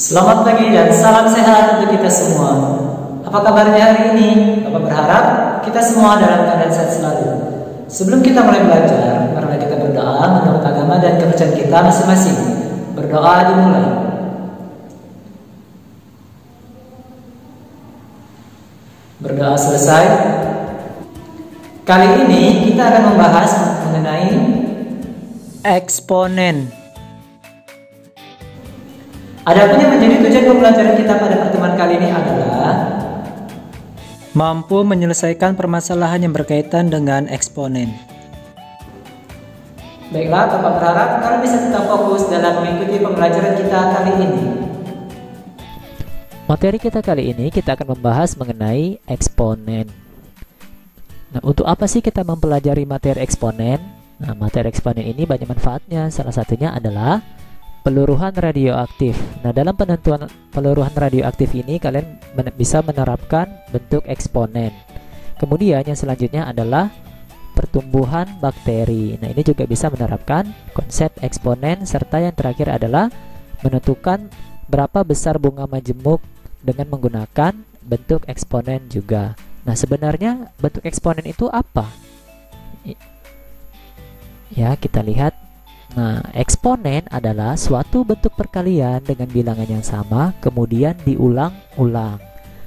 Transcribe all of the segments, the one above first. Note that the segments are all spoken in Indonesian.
Selamat pagi dan salam sehat untuk kita semua. Apa kabarnya hari ini? Bapak berharap kita semua dalam keadaan sehat selalu. Sebelum kita mulai belajar, marilah kita berdoa menurut agama dan kepercayaan kita masing-masing. Berdoa dimulai. Berdoa selesai. Kali ini kita akan membahas mengenai eksponen. Adapun yang menjadi tujuan pembelajaran kita pada pertemuan kali ini adalah mampu menyelesaikan permasalahan yang berkaitan dengan eksponen. Baiklah, Bapak berharap kalian bisa tetap fokus dalam mengikuti pembelajaran kita kali ini. Materi kita kali ini kita akan membahas mengenai eksponen. Nah, untuk apa sih kita mempelajari materi eksponen? Nah, materi eksponen ini banyak manfaatnya. Salah satunya adalah peluruhan radioaktif. Nah, dalam penentuan peluruhan radioaktif ini kalian bisa menerapkan bentuk eksponen. Kemudian yang selanjutnya adalah pertumbuhan bakteri. Nah, ini juga bisa menerapkan konsep eksponen, serta yang terakhir adalah menentukan berapa besar bunga majemuk dengan menggunakan bentuk eksponen juga. Nah, sebenarnya bentuk eksponen itu apa? Ya, kita lihat. Nah, eksponen adalah suatu bentuk perkalian dengan bilangan yang sama, kemudian diulang-ulang.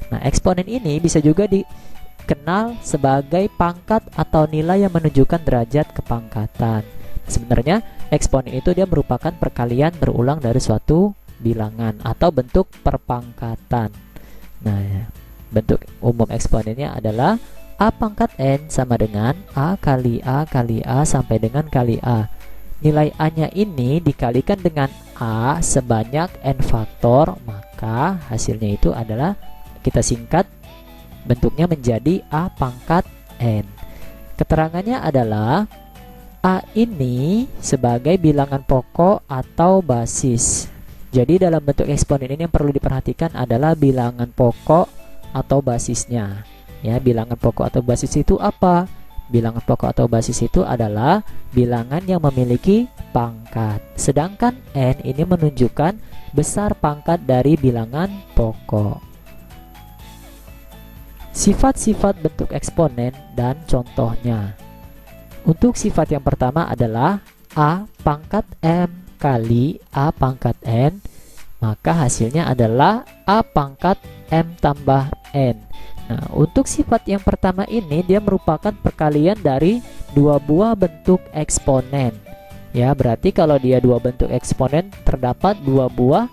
Nah, eksponen ini bisa juga dikenal sebagai pangkat atau nilai yang menunjukkan derajat kepangkatan. Sebenarnya, eksponen itu dia merupakan perkalian berulang dari suatu bilangan atau bentuk perpangkatan. Nah, bentuk umum eksponennya adalah A pangkat N sama dengan A kali A kali A sampai dengan kali A. Nilai A-nya ini dikalikan dengan A sebanyak N faktor, maka hasilnya itu adalah, kita singkat bentuknya menjadi A pangkat N. Keterangannya adalah A ini sebagai bilangan pokok atau basis. Jadi dalam bentuk eksponen ini yang perlu diperhatikan adalah bilangan pokok atau basisnya. Ya, bilangan pokok atau basis itu apa? Bilangan pokok atau basis itu adalah bilangan yang memiliki pangkat. Sedangkan N ini menunjukkan besar pangkat dari bilangan pokok. Sifat-sifat bentuk eksponen dan contohnya. Untuk sifat yang pertama adalah A pangkat M kali A pangkat N, maka hasilnya adalah A pangkat M tambah N. Nah, untuk sifat yang pertama ini dia merupakan perkalian dari dua buah bentuk eksponen. Ya, berarti kalau dia dua bentuk eksponen terdapat dua buah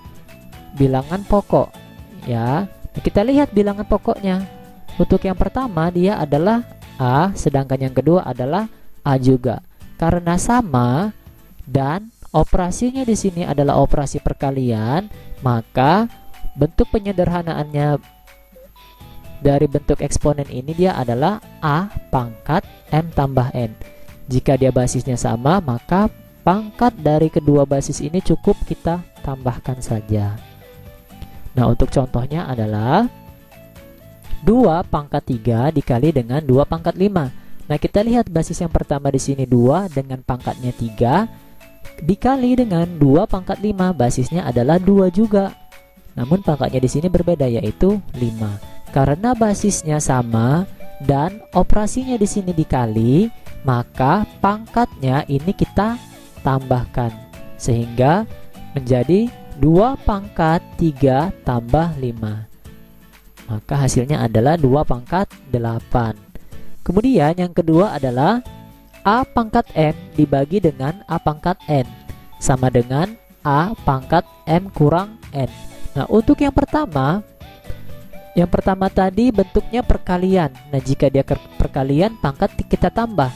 bilangan pokok. Ya, kita lihat bilangan pokoknya. Untuk yang pertama dia adalah A, sedangkan yang kedua adalah A juga. Karena sama dan operasinya di sini adalah operasi perkalian, maka bentuk penyederhanaannya dari bentuk eksponen ini dia adalah A pangkat M tambah N. Jika dia basisnya sama, maka pangkat dari kedua basis ini cukup kita tambahkan saja. Nah, untuk contohnya adalah 2 pangkat 3 dikali dengan 2 pangkat 5. Nah, kita lihat basis yang pertama di sini 2 dengan pangkatnya 3 dikali dengan 2 pangkat 5, basisnya adalah 2 juga. Namun pangkatnya di sini berbeda, yaitu 5. Karena basisnya sama dan operasinya di sini dikali, maka pangkatnya ini kita tambahkan sehingga menjadi 2 pangkat 3 tambah 5. Maka hasilnya adalah 2 pangkat 8. Kemudian yang kedua adalah A pangkat M dibagi dengan A pangkat N sama dengan A pangkat M kurang N. Nah, untuk yang pertama tadi bentuknya perkalian. Nah, jika dia perkalian, pangkat kita tambah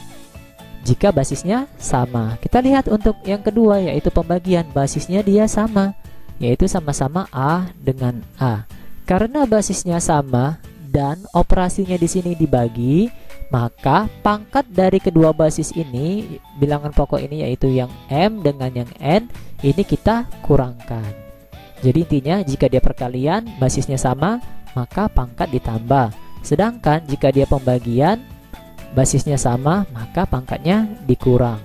jika basisnya sama. Kita lihat untuk yang kedua, yaitu pembagian. Basisnya dia sama, yaitu sama-sama A dengan A. Karena basisnya sama dan operasinya di sini dibagi, maka pangkat dari kedua basis ini, bilangan pokok ini yaitu yang M dengan yang N, ini kita kurangkan. Jadi intinya jika dia perkalian, basisnya sama, maka pangkat ditambah. Sedangkan jika dia pembagian, basisnya sama, maka pangkatnya dikurang.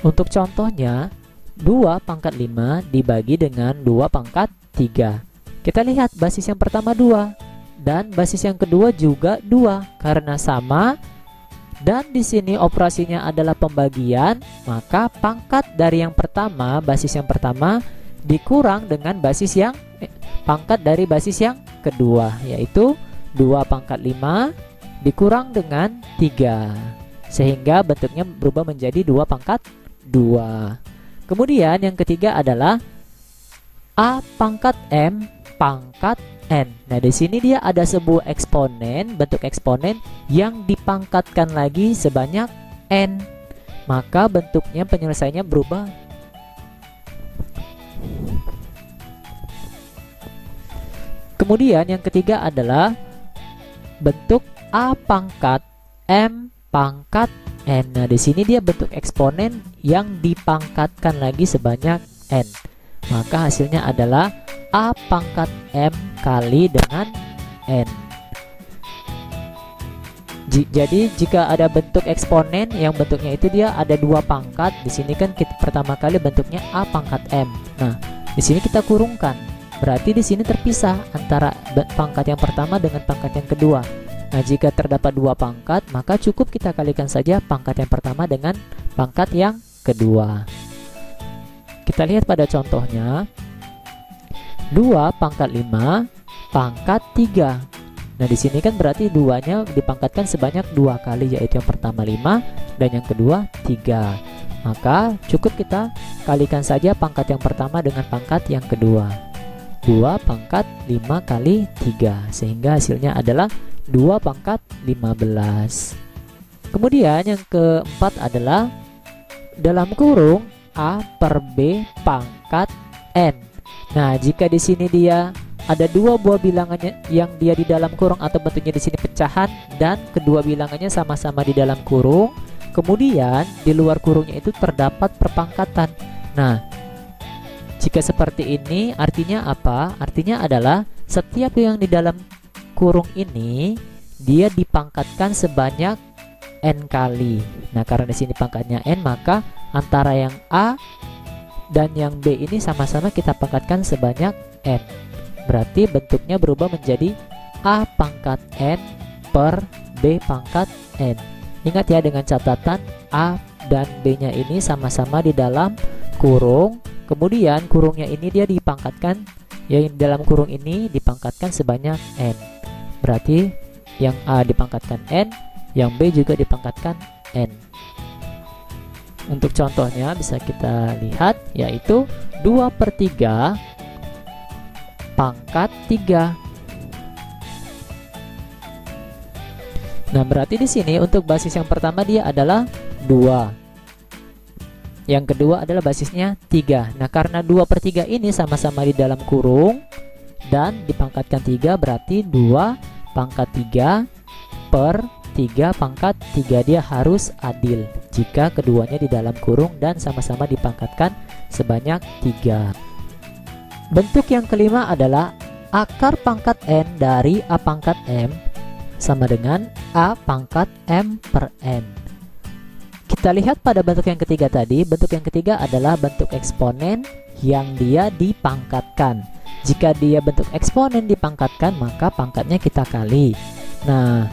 Untuk contohnya, 2 pangkat 5 dibagi dengan 2 pangkat 3. Kita lihat basis yang pertama 2 dan basis yang kedua juga 2 karena sama, dan di sini operasinya adalah pembagian, maka pangkat dari yang pertama, basis yang pertama dikurang dengan basis yang pangkat dari basis yang kedua, yaitu 2 pangkat 5 dikurang dengan 3, sehingga bentuknya berubah menjadi 2 pangkat 2. Kemudian yang ketiga adalah A pangkat M pangkat N. Nah, di sini dia ada sebuah eksponen, bentuk eksponen yang dipangkatkan lagi sebanyak N. Maka bentuknya penyelesaiannya berubah. Kemudian yang ketiga adalah bentuk A pangkat M pangkat N. Nah, di sini dia bentuk eksponen yang dipangkatkan lagi sebanyak N. Maka hasilnya adalah A pangkat M kali dengan N. Jadi jika ada bentuk eksponen yang bentuknya itu dia ada 2 pangkat, di sini kan kita pertama kali bentuknya A pangkat M. Nah, di sini kita kurungkan. Berarti di sini terpisah antara pangkat yang pertama dengan pangkat yang kedua. Nah, jika terdapat 2 pangkat, maka cukup kita kalikan saja pangkat yang pertama dengan pangkat yang kedua. Kita lihat pada contohnya. 2 pangkat 5 pangkat 3. Nah, di sini kan berarti 2-nya dipangkatkan sebanyak 2 kali, yaitu yang pertama 5 dan yang kedua 3. Maka cukup kita kalikan saja pangkat yang pertama dengan pangkat yang kedua. 2 pangkat 5 kali 3, sehingga hasilnya adalah 2 pangkat 15. Kemudian yang keempat adalah dalam kurung A per B pangkat N. Nah, jika di sini dia ada 2 buah bilangannya yang dia di dalam kurung atau bentuknya di sini pecahan dan kedua bilangannya sama-sama di dalam kurung, kemudian di luar kurungnya itu terdapat perpangkatan. Nah, jika seperti ini artinya apa? Artinya adalah setiap yang di dalam kurung ini dia dipangkatkan sebanyak N kali. Nah, karena di sini pangkatnya N, maka antara yang A dan yang B ini sama-sama kita pangkatkan sebanyak N. Berarti bentuknya berubah menjadi A pangkat N per B pangkat N. Ingat ya, dengan catatan A dan B-nya ini sama-sama di dalam kurung. Kemudian kurungnya ini dia dipangkatkan, yang dalam kurung ini dipangkatkan sebanyak N. Berarti yang A dipangkatkan N, yang B juga dipangkatkan N. Untuk contohnya bisa kita lihat, yaitu 2/3 pangkat 3. Nah, berarti di sini untuk basis yang pertama dia adalah 2. Yang kedua adalah basisnya 3. Nah, karena 2/3 ini sama-sama di dalam kurung dan dipangkatkan 3, berarti 2 pangkat 3 per 3 pangkat 3, dia harus adil jika keduanya di dalam kurung dan sama-sama dipangkatkan sebanyak 3. Bentuk yang kelima adalah akar pangkat N dari A pangkat M sama dengan A pangkat M per N. Kita lihat pada bentuk yang ketiga tadi. Bentuk yang ketiga adalah bentuk eksponen yang dia dipangkatkan. Jika dia bentuk eksponen dipangkatkan, maka pangkatnya kita kali. Nah,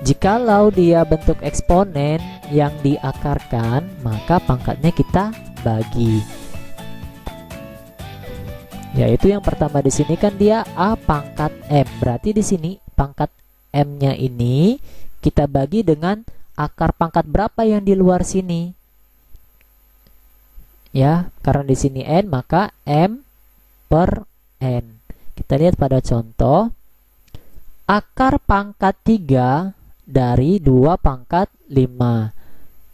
jikalau dia bentuk eksponen yang diakarkan, maka pangkatnya kita bagi. Yaitu yang pertama di sini kan dia A pangkat M. Berarti di sini pangkat M-nya ini kita bagi dengan akar pangkat berapa yang di luar sini. Ya, karena di sini N, maka M per N. Kita lihat pada contoh. Akar pangkat 3 dari 2 pangkat 5.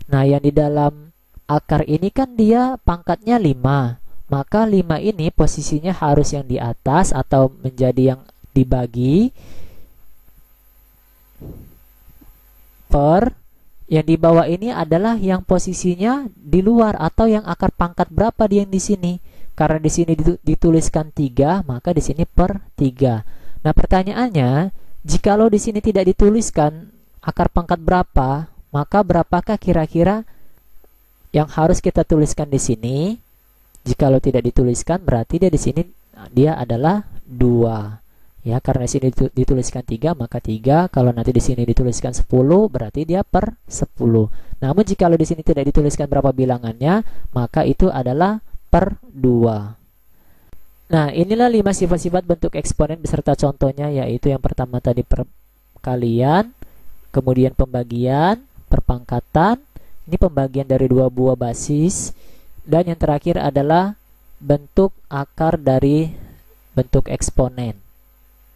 Nah, yang di dalam akar ini kan dia pangkatnya 5. Maka 5 ini posisinya harus yang di atas atau menjadi yang dibagi per yang di bawah ini adalah yang posisinya di luar atau yang akar pangkat berapa dia yang di sini. Karena di sini dituliskan 3, maka di sini per 3. Nah, pertanyaannya, jikalau di sini tidak dituliskan akar pangkat berapa, maka berapakah kira-kira yang harus kita tuliskan di sini? Jikalau tidak dituliskan, berarti dia di sini dia adalah 2. Ya, karena di sini dituliskan 3, maka 3. Kalau nanti di sini dituliskan 10, berarti dia per 10. Namun jika di sini tidak dituliskan berapa bilangannya, maka itu adalah per 2. Nah, inilah 5 sifat-sifat bentuk eksponen beserta contohnya, yaitu yang pertama tadi perkalian, kemudian pembagian, perpangkatan, ini pembagian dari 2 buah basis, dan yang terakhir adalah bentuk akar dari bentuk eksponen.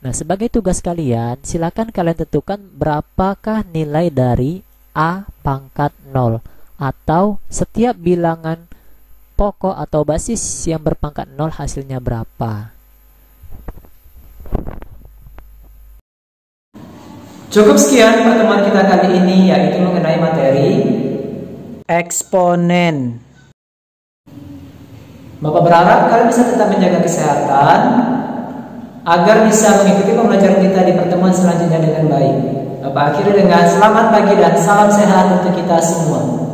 Nah, sebagai tugas kalian, silakan kalian tentukan berapakah nilai dari A pangkat 0, atau setiap bilangan pokok atau basis yang berpangkat 0 hasilnya berapa. Cukup sekian pertemuan kita kali ini, yaitu mengenai materi eksponen. Bapak berharap kalian bisa tetap menjaga kesehatan agar bisa mengikuti pembelajaran kita di pertemuan selanjutnya dengan baik. Bapak akhiri dengan selamat pagi dan salam sehat untuk kita semua.